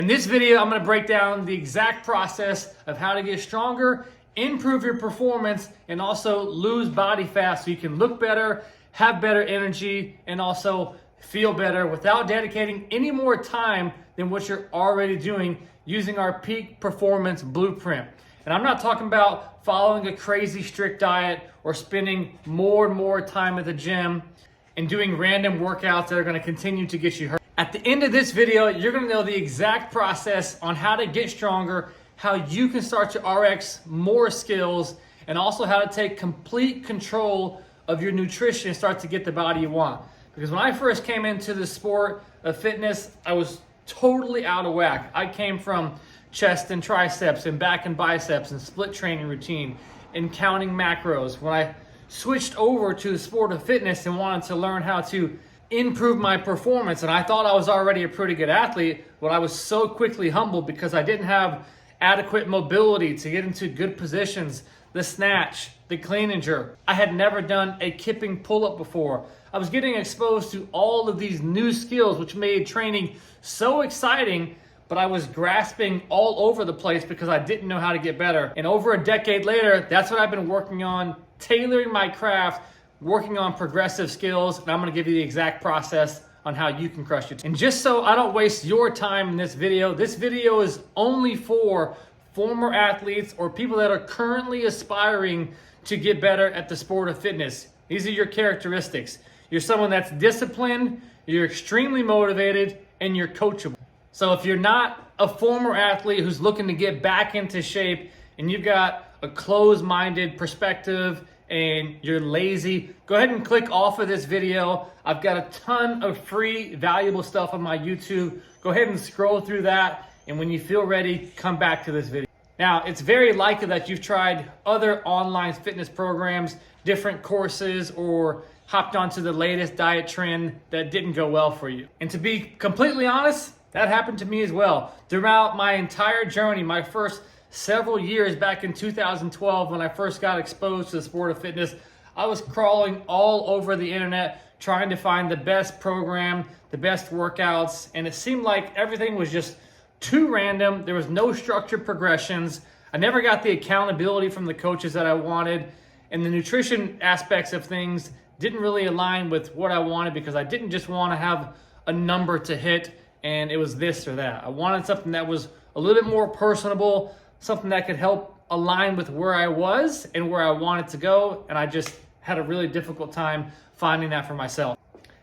In this video, I'm gonna break down the exact process of how to get stronger, improve your performance, and also lose body fat so you can look better, have better energy, and also feel better without dedicating any more time than what you're already doing using our peak performance blueprint. And I'm not talking about following a crazy strict diet or spending more and more time at the gym and doing random workouts that are gonna continue to get you hurt. At the end of this video, you're gonna know the exact process on how to get stronger, how you can start to RX more skills, and also how to take complete control of your nutrition and start to get the body you want. Because when I first came into the sport of fitness, I was totally out of whack. I came from chest and triceps and back and biceps and split training routine and counting macros. When I switched over to the sport of fitness and wanted to learn how to improve my performance, and I thought I was already a pretty good athlete, but I was so quickly humbled because I didn't have adequate mobility to get into good positions, the snatch, the clean and jerk. I had never done a kipping pull-up before. I was getting exposed to all of these new skills, which made training so exciting, but I was grasping all over the place because I didn't know how to get better. And over a decade later, that's what I've been working on, tailoring my craft, working on progressive skills, and I'm gonna give you the exact process on how you can crush it. And just so I don't waste your time in this video is only for former athletes or people that are currently aspiring to get better at the sport of fitness. These are your characteristics. You're someone that's disciplined, you're extremely motivated, and you're coachable. So if you're not a former athlete who's looking to get back into shape and you've got a closed-minded perspective and you're lazy, go ahead and click off of this video. I've got a ton of free, valuable stuff on my YouTube. Go ahead and scroll through that, and when you feel ready, come back to this video. Now, it's very likely that you've tried other online fitness programs, different courses, or hopped onto the latest diet trend that didn't go well for you. And to be completely honest, that happened to me as well. Throughout my entire journey, my first several years back in 2012, when I first got exposed to the sport of fitness, I was crawling all over the internet trying to find the best program, the best workouts, and it seemed like everything was just too random. There was no structured progressions. I never got the accountability from the coaches that I wanted, and the nutrition aspects of things didn't really align with what I wanted because I didn't just want to have a number to hit and it was this or that. I wanted something that was a little bit more personable, something that could help align with where I was and where I wanted to go, and I just had a really difficult time finding that for myself.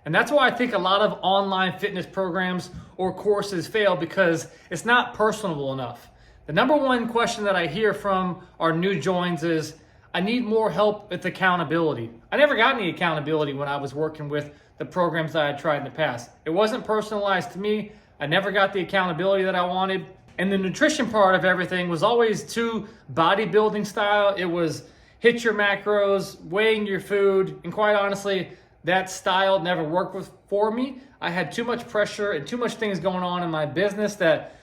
And that's why I think a lot of online fitness programs or courses fail, because it's not personable enough. The number one question that I hear from our new joins is, I need more help with accountability. I never got any accountability when I was working with the programs that I had tried in the past. It wasn't personalized to me. I never got the accountability that I wanted. And the nutrition part of everything was always too bodybuilding style. It was hit your macros, weighing your food, and quite honestly, that style never worked for me. I had too much pressure and too much things going on in my business that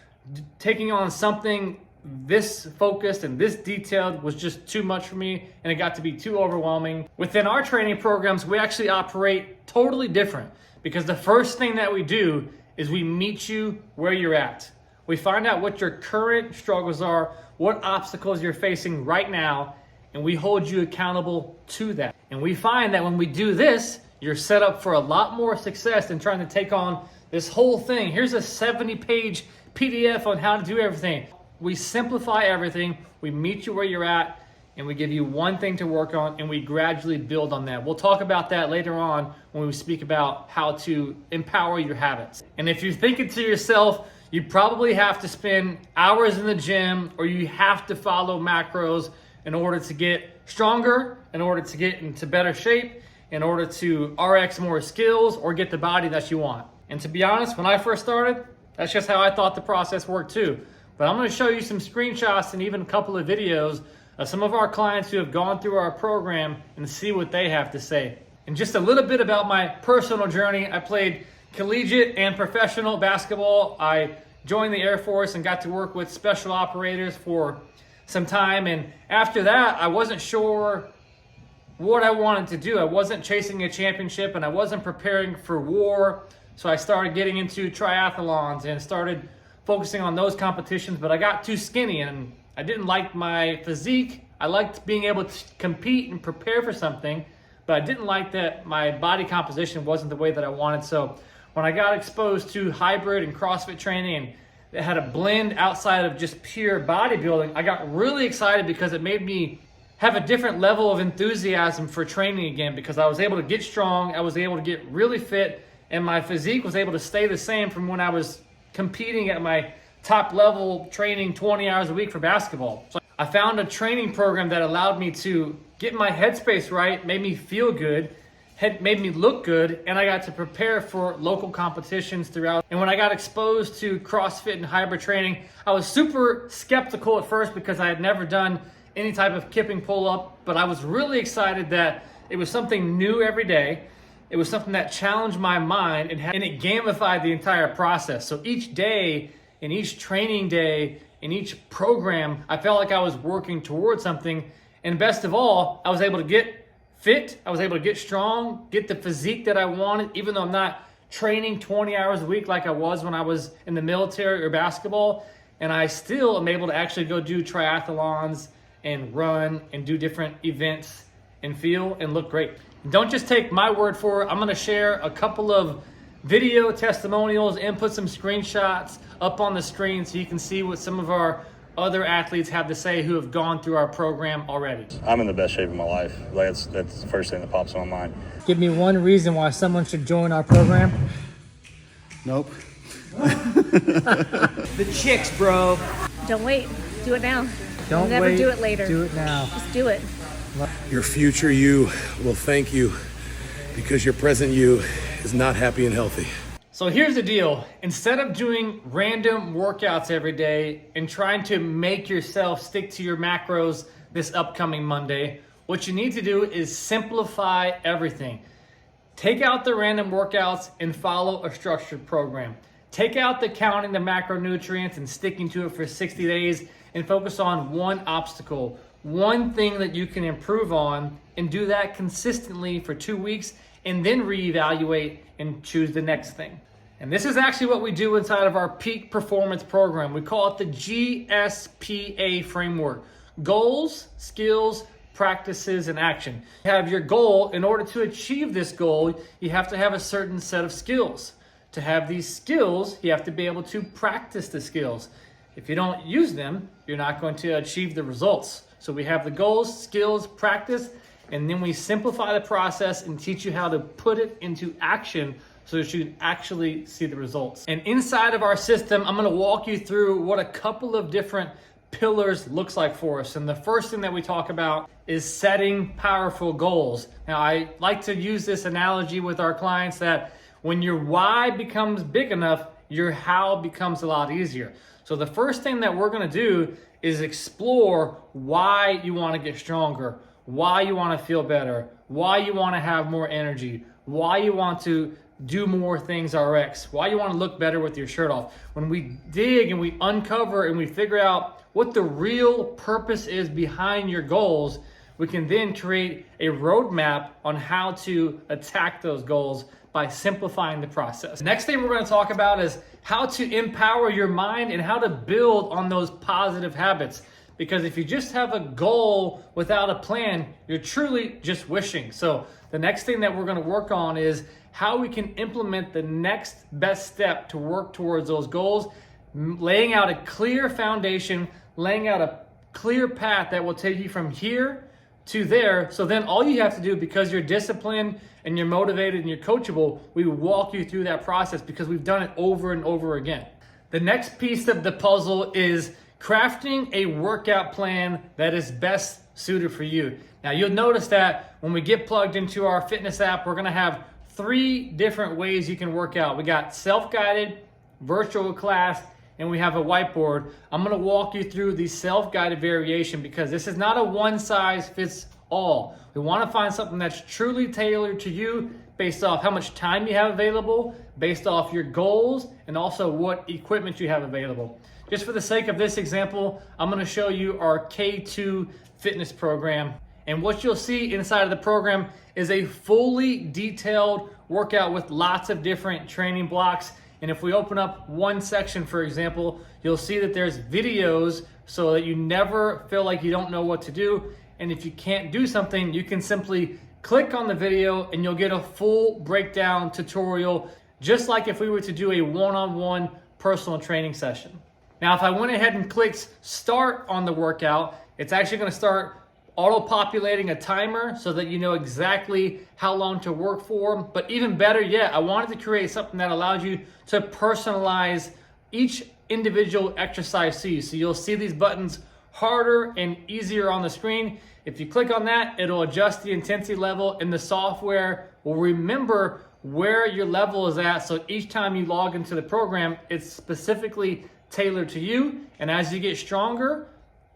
taking on something this focused and this detailed was just too much for me, and it got to be too overwhelming. Within our training programs, we actually operate totally different, because the first thing that we do is we meet you where you're at. We find out what your current struggles are, what obstacles you're facing right now, and we hold you accountable to that. And we find that when we do this, you're set up for a lot more success than trying to take on this whole thing. Here's a 70-page PDF on how to do everything. We simplify everything, we meet you where you're at, and we give you one thing to work on, and we gradually build on that. We'll talk about that later on when we speak about how to empower your habits. And if you're thinking to yourself, you probably have to spend hours in the gym, or you have to follow macros in order to get stronger, in order to get into better shape, in order to RX more skills, or get the body that you want. And to be honest, when I first started, that's just how I thought the process worked too. But I'm gonna show you some screenshots and even a couple of videos of some of our clients who have gone through our program and see what they have to say. And just a little bit about my personal journey. I played collegiate and professional basketball. I joined the Air Force and got to work with special operators for some time. And after that, I wasn't sure what I wanted to do. I wasn't chasing a championship and I wasn't preparing for war. So I started getting into triathlons and started focusing on those competitions, but I got too skinny and I didn't like my physique. I liked being able to compete and prepare for something, but I didn't like that my body composition wasn't the way that I wanted. So when I got exposed to hybrid and CrossFit training and it had a blend outside of just pure bodybuilding, I got really excited because it made me have a different level of enthusiasm for training again, because I was able to get strong, I was able to get really fit, and my physique was able to stay the same from when I was competing at my top level, training 20 hours a week for basketball. So I found a training program that allowed me to get my headspace right, made me feel good, made me look good, and I got to prepare for local competitions throughout. And when I got exposed to CrossFit and hybrid training, I was super skeptical at first because I had never done any type of kipping pull-up, but I was really excited that it was something new every day. It was something that challenged my mind and it gamified the entire process. So each day, in each training day, in each program, I felt like I was working towards something. And best of all, I was able to get fit, I was able to get strong, get the physique that I wanted, even though I'm not training 20 hours a week like I was when I was in the military or basketball. And I still am able to actually go do triathlons and run and do different events and feel and look great. Don't just take my word for it. I'm gonna share a couple of video testimonials and put some screenshots up on the screen so you can see what some of our other athletes have to say who have gone through our program already. I'm in the best shape of my life. That's the first thing that pops in my mind. Give me one reason why someone should join our program. Nope. The chicks, bro. Don't wait. Do it now. Don't never wait. do it later. Do it now. Just do it. Your future you will thank you because your present you is not happy and healthy. So here's the deal. Instead of doing random workouts every day and trying to make yourself stick to your macros this upcoming Monday, what you need to do is simplify everything. Take out the random workouts and follow a structured program. Take out the counting the macronutrients and sticking to it for 60 days and focus on one obstacle, one thing that you can improve on, and do that consistently for 2 weeks and then reevaluate and choose the next thing. And this is actually what we do inside of our peak performance program. We call it the GSPA framework. Goals, skills, practices, and action. You have your goal. In order to achieve this goal, you have to have a certain set of skills. To have these skills, you have to be able to practice the skills. If you don't use them, you're not going to achieve the results. So we have the goals, skills, practice, and then we simplify the process and teach you how to put it into action so that you can actually see the results. And inside of our system, I'm gonna walk you through what a couple of different pillars looks like for us. And the first thing that we talk about is setting powerful goals. Now, I like to use this analogy with our clients that when your why becomes big enough, your how becomes a lot easier. So the first thing that we're gonna do is explore why you wanna get stronger, why you wanna feel better, why you wanna have more energy, why you want to do more things RX, why you wanna look better with your shirt off. When we dig and we uncover and we figure out what the real purpose is behind your goals, we can then create a roadmap on how to attack those goals by simplifying the process. The next thing we're going to talk about is how to empower your mind and how to build on those positive habits. Because if you just have a goal without a plan, you're truly just wishing. So the next thing that we're going to work on is how we can implement the next best step to work towards those goals, laying out a clear foundation, laying out a clear path that will take you from here to there. So then all you have to do, because you're disciplined and you're motivated and you're coachable, we walk you through that process because we've done it over and over again. The next piece of the puzzle is crafting a workout plan that is best suited for you. Now you'll notice that when we get plugged into our fitness app, we're gonna have 3 different ways you can work out. We got self-guided, virtual class, and we have a whiteboard. I'm gonna walk you through the self-guided variation because this is not a one size fits all. We wanna find something that's truly tailored to you based off how much time you have available, based off your goals, and also what equipment you have available. Just for the sake of this example, I'm gonna show you our K2 fitness program. And what you'll see inside of the program is a fully detailed workout with lots of different training blocks. And if we open up one section, for example, you'll see that there's videos so that you never feel like you don't know what to do. And if you can't do something, you can simply click on the video and you'll get a full breakdown tutorial, just like if we were to do a one-on-one personal training session. Now, if I went ahead and clicked start on the workout, it's actually going to start auto-populating a timer so that you know exactly how long to work for. But even better yet, I wanted to create something that allows you to personalize each individual exercise to you. So you'll see these buttons harder and easier on the screen. If you click on that, it'll adjust the intensity level, and the software will remember where your level is at. So each time you log into the program, it's specifically tailored to you. And as you get stronger,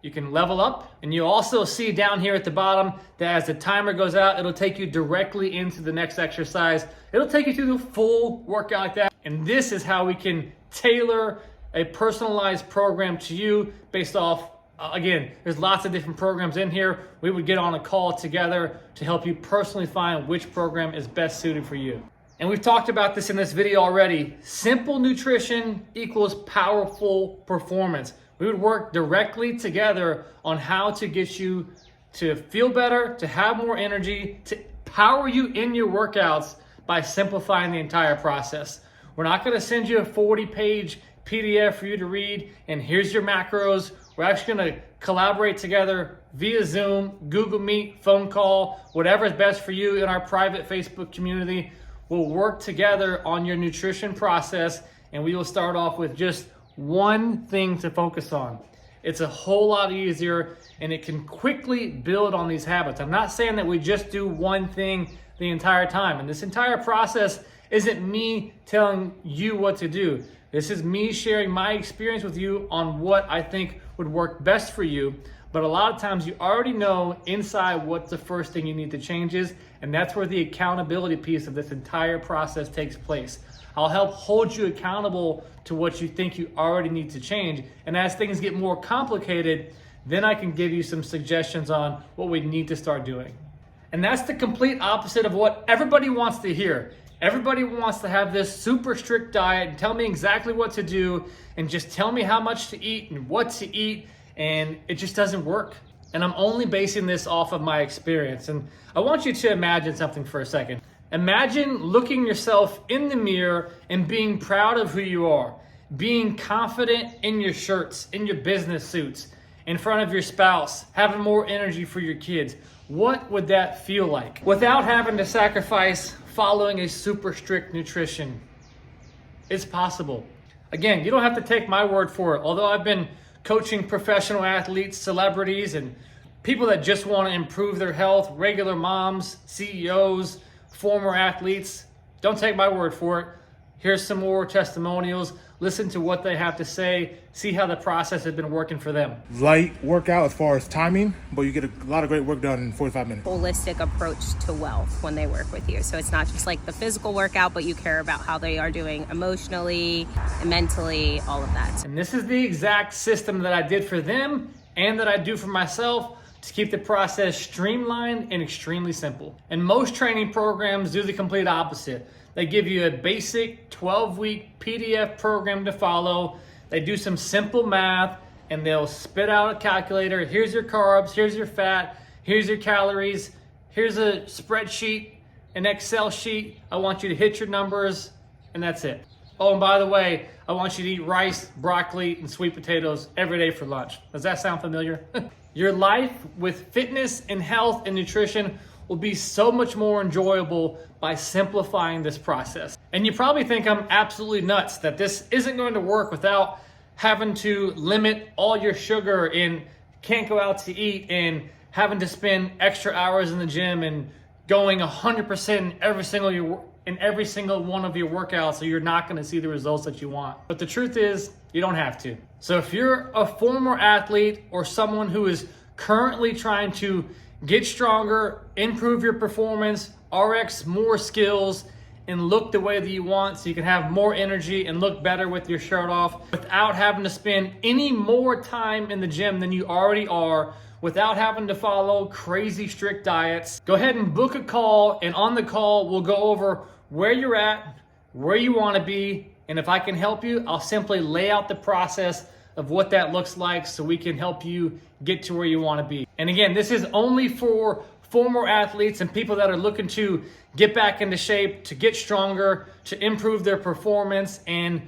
you can level up. And you'll also see down here at the bottom that as the timer goes out, it'll take you directly into the next exercise. It'll take you through the full workout like that. And this is how we can tailor a personalized program to you based off, again, there's lots of different programs in here. We would get on a call together to help you personally find which program is best suited for you. And we've talked about this in this video already. Simple nutrition equals powerful performance. We would work directly together on how to get you to feel better, to have more energy, to power you in your workouts by simplifying the entire process. We're not going to send you a 40-page PDF for you to read, and here's your macros. We're actually going to collaborate together via Zoom, Google Meet, phone call, whatever is best for you in our private Facebook community. We'll work together on your nutrition process, and we will start off with just one thing to focus on. It's a whole lot easier, and it can quickly build on these habits. I'm not saying that we just do one thing the entire time, and this entire process isn't me telling you what to do. This is me sharing my experience with you on what I think would work best for you. But a lot of times you already know inside what the first thing you need to change is, and that's where the accountability piece of this entire process takes place. I'll help hold you accountable to what you think you already need to change. And as things get more complicated, then I can give you some suggestions on what we need to start doing. And that's the complete opposite of what everybody wants to hear. Everybody wants to have this super strict diet and tell me exactly what to do and just tell me how much to eat and what to eat, and it just doesn't work. And I'm only basing this off of my experience. And I want you to imagine something for a second. Imagine looking yourself in the mirror and being proud of who you are, being confident in your shirts, in your business suits, in front of your spouse, having more energy for your kids. What would that feel like without having to sacrifice following a super strict nutrition? It's possible. Again, you don't have to take my word for it. Although I've been coaching professional athletes, celebrities, and people that just want to improve their health, regular moms, CEOs, former athletes, don't take my word for it. Here's some more testimonials. Listen to what they have to say. See how the process has been working for them. Light workout as far as timing, but you get a lot of great work done in 45 minutes. Holistic approach to wealth when they work with you. So it's not just like the physical workout, but you care about how they are doing emotionally, mentally, all of that. And this is the exact system that I did for them and that I do for myself to keep the process streamlined and extremely simple. And most training programs do the complete opposite. They give you a basic 12-week PDF program to follow. They do some simple math, and they'll spit out a calculator. Here's your carbs, here's your fat, here's your calories, here's a spreadsheet, an Excel sheet. I want you to hit your numbers, and that's it. Oh, and by the way, I want you to eat rice, broccoli, and sweet potatoes every day for lunch. Does that sound familiar? Your life with fitness and health and nutrition will be so much more enjoyable by simplifying this process. And you probably think I'm absolutely nuts that this isn't going to work without having to limit all your sugar and can't go out to eat and having to spend extra hours in the gym and going 100% in every single one of your workouts, so you're not going to see the results that you want. But the truth is, you don't have to. So if you're a former athlete or someone who is currently trying to get stronger, improve your performance, RX more skills, and look the way that you want so you can have more energy and look better with your shirt off without having to spend any more time in the gym than you already are, without having to follow crazy strict diets, go ahead and book a call, and on the call we'll go over where you're at, where you want to be, And if I can help you, I'll simply lay out the process of what that looks like so we can help you get to where you want to be. And again, this is only for former athletes and people that are looking to get back into shape, to get stronger, to improve their performance, and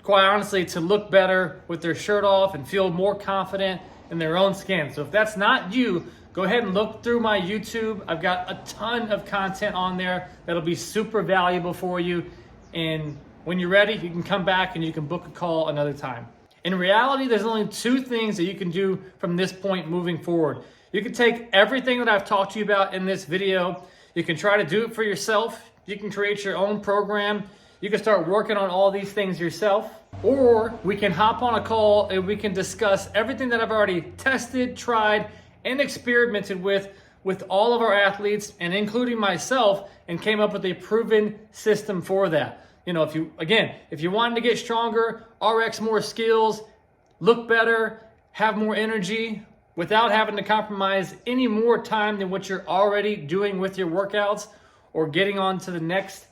quite honestly, to look better with their shirt off and feel more confident in their own skin. So if that's not you, go ahead and look through my YouTube. I've got a ton of content on there that'll be super valuable for you. And when you're ready, you can come back and you can book a call another time. In reality, there's only two things that you can do from this point moving forward. You can take everything that I've talked to you about in this video. You can try to do it for yourself. You can create your own program. You can start working on all these things yourself. Or we can hop on a call and we can discuss everything that I've already tested, tried, and experimented with all of our athletes and including myself, and came up with a proven system for that. You know, if you wanted to get stronger, RX more skills, look better, have more energy without having to compromise any more time than what you're already doing with your workouts or getting on to the next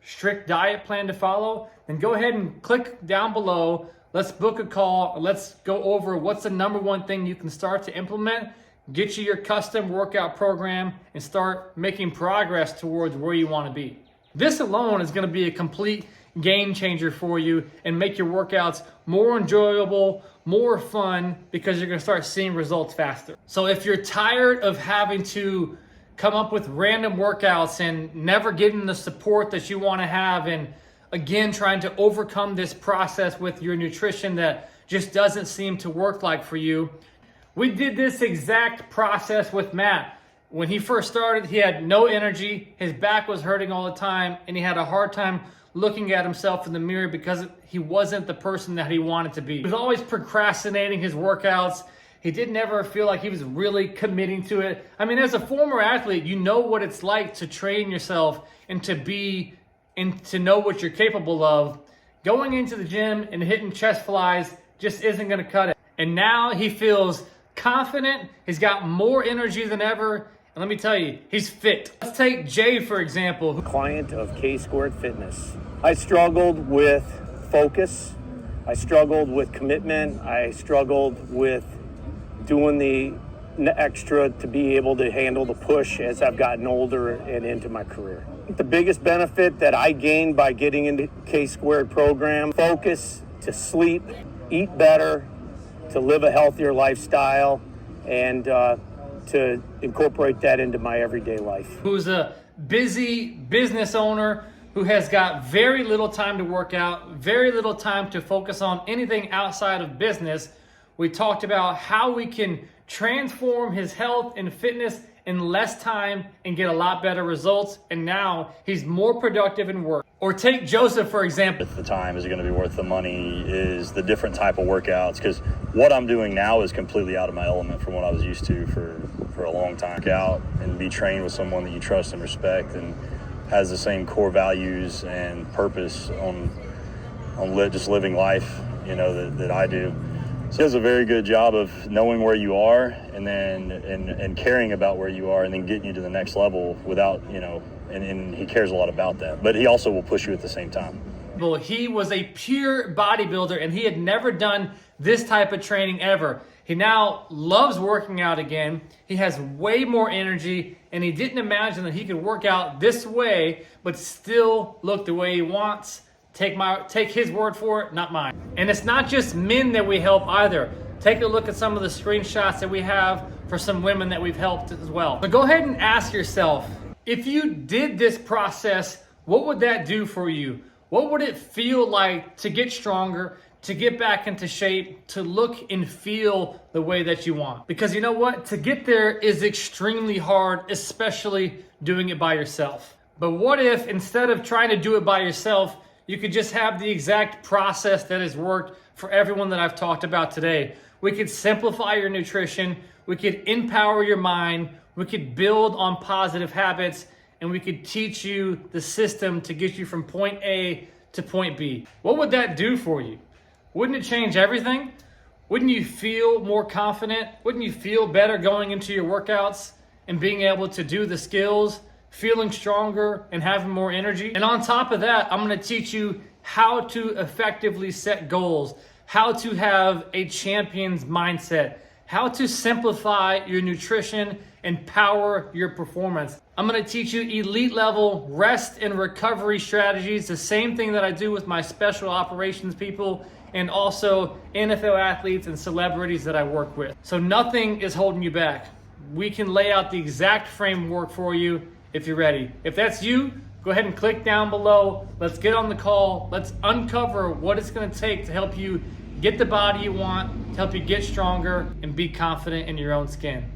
strict diet plan to follow, then go ahead and click down below. Let's book a call. Let's go over what's the number one thing you can start to implement, get you your custom workout program, and start making progress towards where you want to be. This alone is going to be a complete game changer for you and make your workouts more enjoyable, more fun, because you're going to start seeing results faster. So if you're tired of having to come up with random workouts and never getting the support that you want to have, and again trying to overcome this process with your nutrition that just doesn't seem to work like for you, we did this exact process with Matt. When he first started, he had no energy, his back was hurting all the time, and he had a hard time looking at himself in the mirror because he wasn't the person that he wanted to be. He was always procrastinating his workouts. He didn't ever feel like he was really committing to it. I mean, as a former athlete, you know what it's like to train yourself and to know what you're capable of. Going into the gym and hitting chest flies just isn't going to cut it. And now he feels confident. He's got more energy than ever. And let me tell you, he's fit. Let's take Jay, for example. Client of K-Squared Fitness. I struggled with focus. I struggled with commitment. I struggled with doing the extra to be able to handle the push as I've gotten older and into my career. The biggest benefit that I gained by getting into K-Squared program, focus, to sleep, eat better, to live a healthier lifestyle, and to incorporate that into my everyday life. Who's a busy business owner who has got very little time to work out, very little time to focus on anything outside of business. We talked about how we can transform his health and fitness in less time and get a lot better results. And now he's more productive in work. Or take Joseph, for example. The time is going to be worth the money is the different type of workouts, because what I'm doing now is completely out of my element from what I was used to for a long time. Out and be trained with someone that you trust and respect and has the same core values and purpose on just living life, that I do. So he does a very good job of knowing where you are and then and caring about where you are and then getting you to the next level without, and he cares a lot about that. But he also will push you at the same time. Well, he was a pure bodybuilder and he had never done this type of training ever. He now loves working out again. He has way more energy and he didn't imagine that he could work out this way but still look the way he wants. Take his word for it, not mine. And it's not just men that we help either. Take a look at some of the screenshots that we have for some women that we've helped as well. So go ahead and ask yourself, if you did this process, what would that do for you? What would it feel like to get stronger, to get back into shape, to look and feel the way that you want? Because you know what? To get there is extremely hard, especially doing it by yourself. But what if instead of trying to do it by yourself, you could just have the exact process that has worked for everyone that I've talked about today? We could simplify your nutrition, we could empower your mind, we could build on positive habits, and we could teach you the system to get you from point A to point B. What would that do for you? Wouldn't it change everything? Wouldn't you feel more confident? Wouldn't you feel better going into your workouts and being able to do the skills, feeling stronger and having more energy? And on top of that, I'm going to teach you how to effectively set goals, how to have a champion's mindset, how to simplify your nutrition and power your performance. I'm gonna teach you elite level rest and recovery strategies, the same thing that I do with my special operations people and also NFL athletes and celebrities that I work with. So nothing is holding you back. We can lay out the exact framework for you if you're ready. If that's you, go ahead and click down below. Let's get on the call. Let's uncover what it's gonna take to help you get the body you want, to help you get stronger and be confident in your own skin.